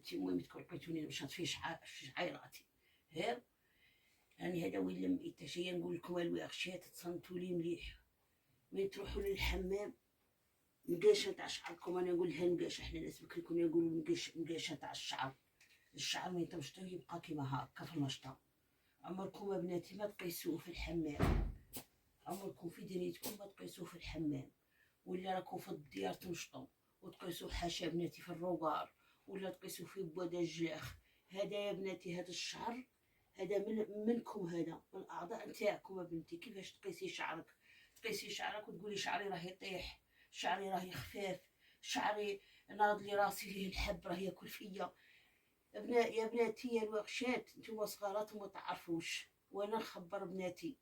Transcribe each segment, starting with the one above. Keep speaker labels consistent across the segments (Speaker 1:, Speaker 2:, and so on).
Speaker 1: بنتي المهم تكون عطيتوني باش نطفي شعيراتي. ها يعني هذا وين لم يتشيا نقول لكم الواغشات تصنتوا لي مليح. من تروحوا للحمام نقاشه تاع شعركم، انا نقول لها نقاشه، حنا ناس بكري كنا نقولوا نقاشه تاع الشعر. الشعر ما يتمشطو يبقى كيما هكا في المشطه. عمركم بناتي ما تقيسوه في الحمام، عمركم في دنيتكم ما تقيسوه في الحمام، ولا راكم في الديار تمشطوا وتقيسوا حاشا بناتي في الروبار، ولا تقيسوا في بواد الجلاخ. هذا يا بناتي هذا الشعر هذا منكم، هذا من الاعضاء نتاعكم بنتي. كيفاش تقيسي شعرك؟ تقيسي شعرك وتقولي شعري راه يطيح، شعري راه خفاف، شعري ناض لي راسي فيه الحب راه ياكل فيا. يا بناتي يا الوغشات نتوما صغارات وما تعرفوش، وانا نخبر بناتي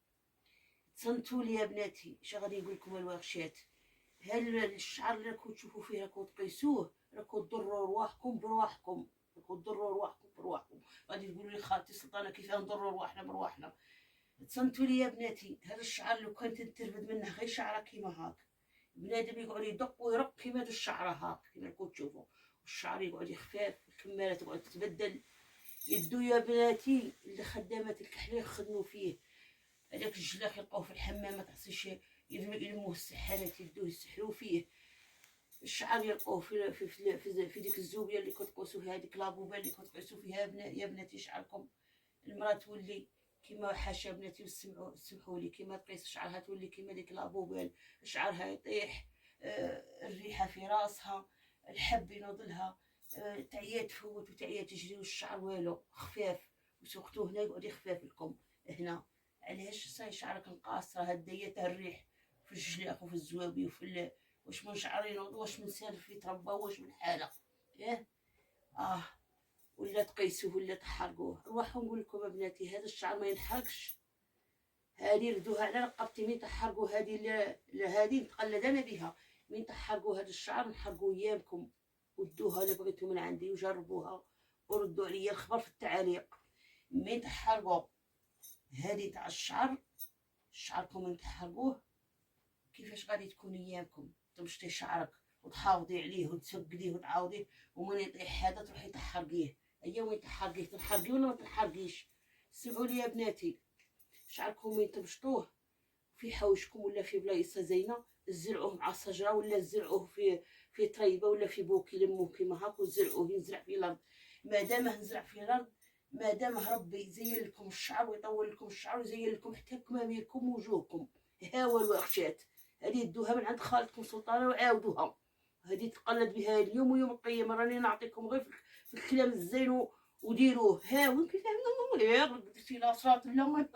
Speaker 1: تصنتوا لي يا بناتي. اش غادي نقول لكم الوغشات؟ هل الشعر اللي راكم تشوفوا فيه راكم تقيسوه راكم تضروا رواحكم برواحكم، راكم تضروا رواحكم برواحكم. غادي تقولوا لي خالتي سلطانه كيف نضروا رواحنا برواحنا؟ تصنتوا لي يا بناتي. هذا الشعر لو كان تنترفد منه غير شعره كيما هاك، بنادم يقعد يدق ويرق كيما هاد الشعره هاك كيما راكم تشوفوا، والشعر يقعد يخفاف، الكماله تقعد تتبدل. يدو يا بناتي اللي خدامات الكحله يخدموا فيه، هذاك الجلاخ يلقاوه في الحمام ما تعصيش يلموه السحانات يدوه يسحروا فيه. الشعر يلقوه في ديك الزوبيه اللي كتقيسوا فيها، هذيك لابوبه اللي كتقيسوا فيها يا بناتي شعركم. المراه تولي كيما حاشا بناتي، سمحوا لي، كيما تقيس شعرها تولي كيما ديك لابوبال، شعرها يطيح، الريحه في راسها، الحب ينوضلها، تعيا تفوت وتعيا تجري، والشعر والو خفاف. وسوقتو هنا يقعد يخفاف لكم هنا. علاش صاي شعرك نقاص؟ راه ديته الريح في الجلاخ وفي الزوابي وفي واش من شعر ينوض، واش من سالف يتربى، واش من حاله. ياه ولا تقيسوه ولا تحرقوه. روحوا نقول لكم بناتي هذا الشعر ما ينحرقش. هذه ردوها على رقبتي، مين تحرقوا هذه هذه نتقلد انا بها. مين تحرقوا هذا الشعر نحرقوا ايامكم، ودوها اللي بغيتو من عندي وجربوها وردوا عليا الخبر في التعاليق. مين تحرقوا هذه تاع الشعر، شعركم من تحرقوه كيفاش غادي تكون ايامكم؟ تمشطي شعرك وتحافظي عليه وتسقليه وتعاوديه، ومن يطيح هذا تروحي تحرقيه. ايا وين تحرقيه؟ تنحرقيه ولا ما تنحرقيش؟ سمعوا لي يا بناتي، شعركم وين تمشطوه في حوشكم ولا في بلايصه زينه، زرعوه مع الشجره ولا زرعوه في طريبه ولا في بوكي، لموه كيما هاك وزرعوه ينزرع في الارض. ما دامه نزرع في الارض، ما دامه ربي يزين لكم الشعر ويطول لكم الشعر ويزين لكم حتى كماميركم ووجوهكم. ها هو الوغشات هذه دوها من عند خالتكم سلطانه وعاودوها، هذه تقلد بها اليوم ويوم القيامه. راني نعطيكم غير في الكلام الزين وديروه. ها وين كيف درتي لا صراط لا